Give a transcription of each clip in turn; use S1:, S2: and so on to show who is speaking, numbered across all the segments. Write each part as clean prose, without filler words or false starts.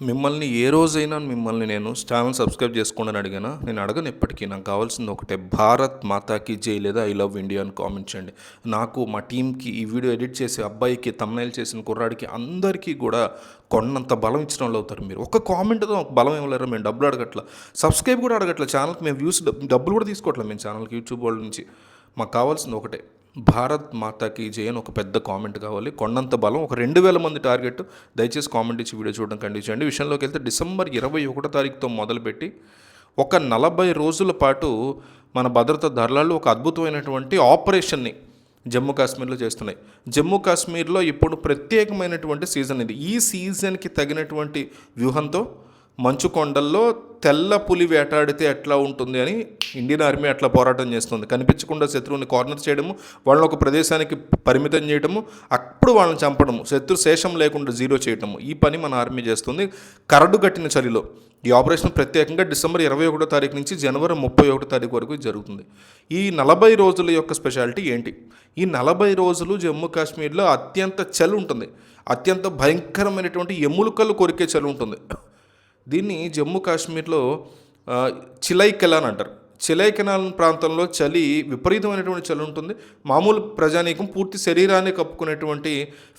S1: మిమ్మల్ని ఏ రోజైనా నేను ఛానల్ సబ్స్క్రైబ్ చేసుకోండి అని అడిగానా? నేను అడగను ఎప్పటికీ. నాకు కావాల్సింది ఒకటే, భారత్ మాతాకి జై లేదా ఐ లవ్ ఇండియా అని కామెంట్ చేయండి. నాకు, మా టీంకి, ఈ వీడియో ఎడిట్ చేసే అబ్బాయికి, థంబ్నెయిల్ చేసిన కుర్రాడికి అందరికీ కూడా కొండంత బలం ఇచ్చిన వాళ్ళు అవుతారు మీరు. ఒక కామెంట్తో ఒక బలం ఇవ్వలేరు. మేము డబ్బులు అడగట్ల, సబ్స్క్రైబ్ కూడా అడగట్ల, ఛానల్కి మేము వ్యూస్ డబ్బులు కూడా తీసుకోవట్లేదు మేము ఛానల్కి, యూట్యూబ్ వాళ్ళ నుంచి. మాకు కావాల్సింది ఒకటే, భారత్ మాతాకి జై అని ఒక పెద్ద కామెంట్ కావాలి, కొండంత బలం. ఒక 2000 మంది టార్గెట్. దయచేసి కామెంట్ ఇచ్చి వీడియో చూడడం కంటిన్యూ చేయండి. విషయంలోకి వెళ్తే డిసెంబర్ 21 తారీఖుతో మొదలుపెట్టి ఒక 40 రోజుల పాటు మన భద్రతా దళాలు ఒక అద్భుతమైనటువంటి ఆపరేషన్ని జమ్మూ కాశ్మీర్లో చేస్తున్నాయి. జమ్మూ కాశ్మీర్లో ఇప్పుడు ప్రత్యేకమైనటువంటి సీజన్ ఇది. ఈ సీజన్కి తగినటువంటి వ్యూహంతో మంచు కొండల్లో తెల్ల పులి వేటాడితే ఎట్లా ఉంటుంది అని ఇండియన్ ఆర్మీ అట్లా పోరాటం చేస్తుంది. కనిపించకుండా శత్రువుని కార్నర్ చేయడము, వాళ్ళని ఒక ప్రదేశానికి పరిమితం చేయడము, అప్పుడు వాళ్ళని చంపడము, శత్రు శేషం లేకుండా జీరో చేయడము, ఈ పని మన ఆర్మీ చేస్తుంది కరడు కట్టిన చలిలో. ఈ ఆపరేషన్ ప్రత్యేకంగా డిసెంబర్ 21 తారీఖు నుంచి జనవరి 31 తారీఖు వరకు జరుగుతుంది. ఈ 40 రోజుల యొక్క స్పెషాలిటీ ఏంటి? ఈ 40 రోజులు జమ్మూ కాశ్మీర్లో అత్యంత చలి ఉంటుంది. అత్యంత భయంకరమైనటువంటి ఎముకలు కొరికే చలి ఉంటుంది. దీన్ని జమ్మూ కాశ్మీర్లో చిలై కెలాన్ అంటారు. చిలై కెనాల్ ప్రాంతంలో చలి, విపరీతమైనటువంటి చలి ఉంటుంది. మామూలు ప్రజానీకం పూర్తి శరీరాన్ని కప్పుకునేటువంటి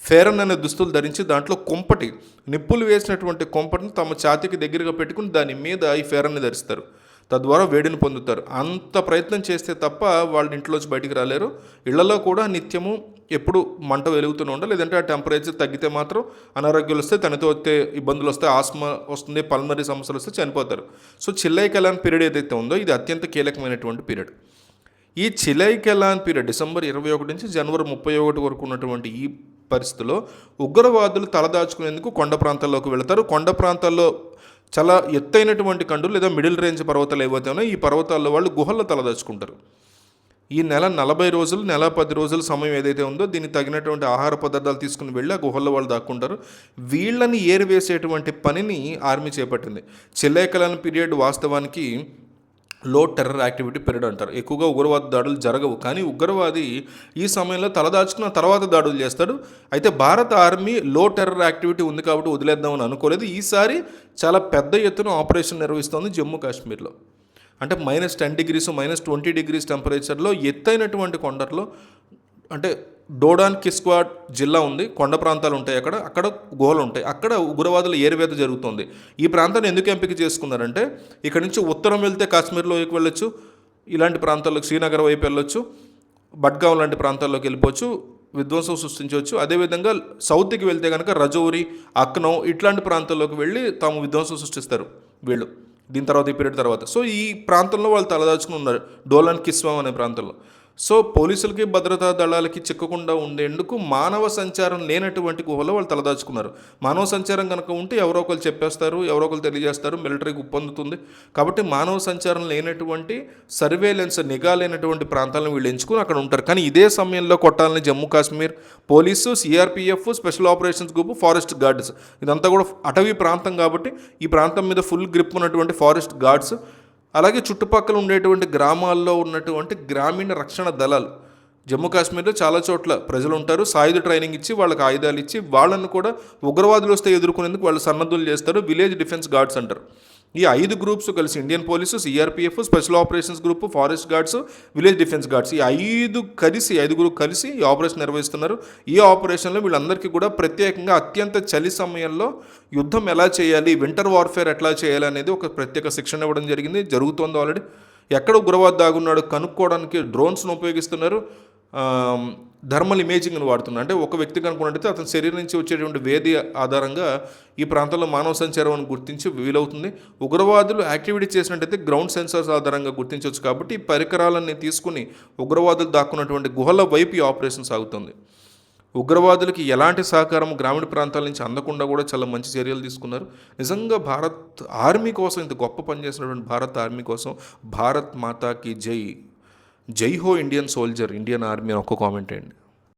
S1: ఫేరన్ అనే దుస్తులు ధరించి దాంట్లో కొంపటి, నిప్పులు వేసినటువంటి కొంపటిని తమ ఛాతీకి దగ్గరగా పెట్టుకుని దాని మీద ఈ ఫేరన్ని ధరిస్తారు. తద్వారా వేడిని పొందుతారు. అంత ప్రయత్నం చేస్తే తప్ప వాళ్ళ ఇంట్లోంచి బయటికి రాలేరు. ఇళ్లలో కూడా నిత్యము ఎప్పుడు మంట వెలుగుతూనే ఉండాలి. లేదంటే ఆ టెంపరేచర్ తగ్గితే మాత్రం అనారోగ్యాలు వస్తే, తనతో వచ్చే ఇబ్బందులు వస్తాయి, ఆస్మా వస్తుంది, పల్మరీ సమస్యలు వస్తే చనిపోతారు. సో చిలై కెలాన్ పీరియడ్ ఏదైతే ఉందో ఇది అత్యంత కీలకమైనటువంటి పీరియడ్. ఈ చిలై కెలాన్ పీరియడ్ డిసెంబర్ 21 నుంచి జనవరి 31 వరకు ఉన్నటువంటి ఈ పరిస్థితిలో ఉగ్రవాదులు తలదాచుకునేందుకు కొండ ప్రాంతాల్లోకి వెళతారు. కొండ ప్రాంతాల్లో చాలా ఎత్తైనటువంటి కండులు లేదా మిడిల్ రేంజ్ పర్వతాలు ఏవైతే ఉన్నాయో ఈ పర్వతాల్లో వాళ్ళు గుహల్లో తలదాచుకుంటారు. ఈ నెల 40 రోజులు, నెల 10 రోజుల సమయం ఏదైతే ఉందో దీనికి తగినటువంటి ఆహార పదార్థాలు తీసుకుని వెళ్ళి ఆ గుహల్లో వాళ్ళు దాక్కుంటారు. వీళ్ళని ఏరివేసేటువంటి పనిని ఆర్మీ చేపట్టింది. చిలై కెలాన్ పీరియడ్ వాస్తవానికి లో టెర్రర్ యాక్టివిటీ పీరియడ్ అంటారు. ఎక్కువగా ఉగ్రవాద దాడులు జరగవు, కానీ ఉగ్రవాది ఈ సమయంలో తలదాచుకున్న తర్వాత దాడులు చేస్తాడు. అయితే భారత ఆర్మీ లో టెర్రర్ యాక్టివిటీ ఉంది కాబట్టి వదిలేద్దామని అనుకోలేదు. ఈసారి చాలా పెద్ద ఎత్తున ఆపరేషన్ నిర్వహిస్తోంది జమ్మూ కాశ్మీర్లో. అంటే -10 డిగ్రీస్, -20 డిగ్రీస్ టెంపరేచర్లో ఎత్తైనటువంటి కొండల్లో, అంటే డోడాన్ కిస్క్వాడ్ జిల్లా ఉంది, కొండ ప్రాంతాలు ఉంటాయి, అక్కడ గుహలు ఉంటాయి. అక్కడ ఉగ్రవాదుల ఏరివేత జరుగుతుంది. ఈ ప్రాంతాన్ని ఎందుకు ఎంపిక చేసుకున్నారంటే ఇక్కడ నుంచి ఉత్తరం వెళ్తే కాశ్మీర్లోకి వెళ్ళొచ్చు, ఇలాంటి ప్రాంతాల్లో శ్రీనగర్ వైపు వెళ్ళొచ్చు, బడ్గావ్ లాంటి ప్రాంతాల్లోకి వెళ్ళిపోవచ్చు, విధ్వంసం సృష్టించవచ్చు. అదేవిధంగా సౌత్కి వెళ్తే కనుక రజౌరి, అక్నౌ ఇట్లాంటి ప్రాంతాల్లోకి వెళ్ళి తాము విధ్వంసం సృష్టిస్తారు వీళ్ళు దీని తర్వాత, ఈ పీరియడ్ తర్వాత. సో ఈ ప్రాంతంలో వాళ్ళు తలదాచుకుని ఉన్నారు, డోలాన్ కిస్వామ్ అనే ప్రాంతంలో. సో పోలీసులకి, భద్రతా దళాలకి చిక్కకుండా ఉండేందుకు మానవ సంచారం లేనటువంటి గుహలో వాళ్ళు తలదాచుకున్నారు. మానవ సంచారం కనుక ఉంటే ఎవరో ఒకరు చెప్పేస్తారు, ఎవరో ఒకరు తెలియజేస్తారు, మిలిటరీకి ఉప్పొందుతుంది. కాబట్టి మానవ సంచారం లేనటువంటి, సర్వేలెన్స్, నిఘా లేనటువంటి ప్రాంతాలను వీళ్ళు ఎంచుకుని అక్కడ ఉంటారు. కానీ ఇదే సమయంలో కొట్టాలని Jammu Kashmir police, CRPF, special operations group, forest guards, ఇదంతా కూడా అటవీ ప్రాంతం కాబట్టి ఈ ప్రాంతం మీద ఫుల్ గ్రిప్ ఉన్నటువంటి ఫారెస్ట్ గార్డ్స్, అలాగే చుట్టుపక్కల ఉండేటువంటి గ్రామాల్లో ఉన్నటువంటి గ్రామీణ రక్షణ దళాలు. జమ్మూ కాశ్మీర్లో చాలా చోట్ల ప్రజలు ఉంటారు. సాయుధ ట్రైనింగ్ ఇచ్చి, వాళ్ళకి ఆయుధాలు ఇచ్చి, వాళ్ళను కూడా ఉగ్రవాదులు వస్తే ఎదుర్కొనేందుకు వాళ్ళు సన్నద్ధులు చేస్తారు. విలేజ్ డిఫెన్స్ గార్డ్స్ అంటారు. ఈ 5 గ్రూప్స్ కలిసి Indian police, CRPF, special operations group, forest guards, village defence guards, ఈ 5 కలిసి ఈ ఆపరేషన్ నిర్వహిస్తున్నారు. ఈ ఆపరేషన్లో వీళ్ళందరికీ కూడా ప్రత్యేకంగా అత్యంత చలి సమయంలో యుద్ధం ఎలా చేయాలి, వింటర్ వార్ఫేర్ ఎట్లా చేయాలి అనేది ఒక ప్రత్యేక శిక్షణ ఇవ్వడం జరిగింది. జరుగుతోంది ఆల్రెడీ. ఎక్కడ ఉగ్రవాద దాగున్నాడు కనుక్కోవడానికి డ్రోన్స్ను ఉపయోగిస్తున్నారు, థర్మల్ ఇమేజింగ్ని వాడుతున్నారు. అంటే ఒక వ్యక్తి కనుక్కున్నట్టయితే అతని శరీరం నుంచి వచ్చేటువంటి వేది ఆధారంగా ఈ ప్రాంతంలో మానవ సంచారం అని గుర్తించి వీలవుతుంది. ఉగ్రవాదులు యాక్టివిటీ చేసినట్టయితే గ్రౌండ్ సెన్సార్స్ ఆధారంగా గుర్తించవచ్చు. కాబట్టి ఈ పరికరాలన్నీ తీసుకుని ఉగ్రవాదులు దాక్కున్నటువంటి గుహల వైపు ఈ ఆపరేషన్ సాగుతుంది. ఉగ్రవాదులకి ఎలాంటి సహకారం గ్రామీణ ప్రాంతాల నుంచి అందకుండా కూడా చాలా మంచి చర్యలు తీసుకున్నారు. నిజంగా భారత్ ఆర్మీ కోసం, ఇంత గొప్ప పని చేసినటువంటి భారత్ ఆర్మీ కోసం భారత్ మాతాకి జై, జై హో ఇండియన్ సోల్జర్, ఇండియన్ ఆర్మీ అని ఒక్క కామెంట్ అండి.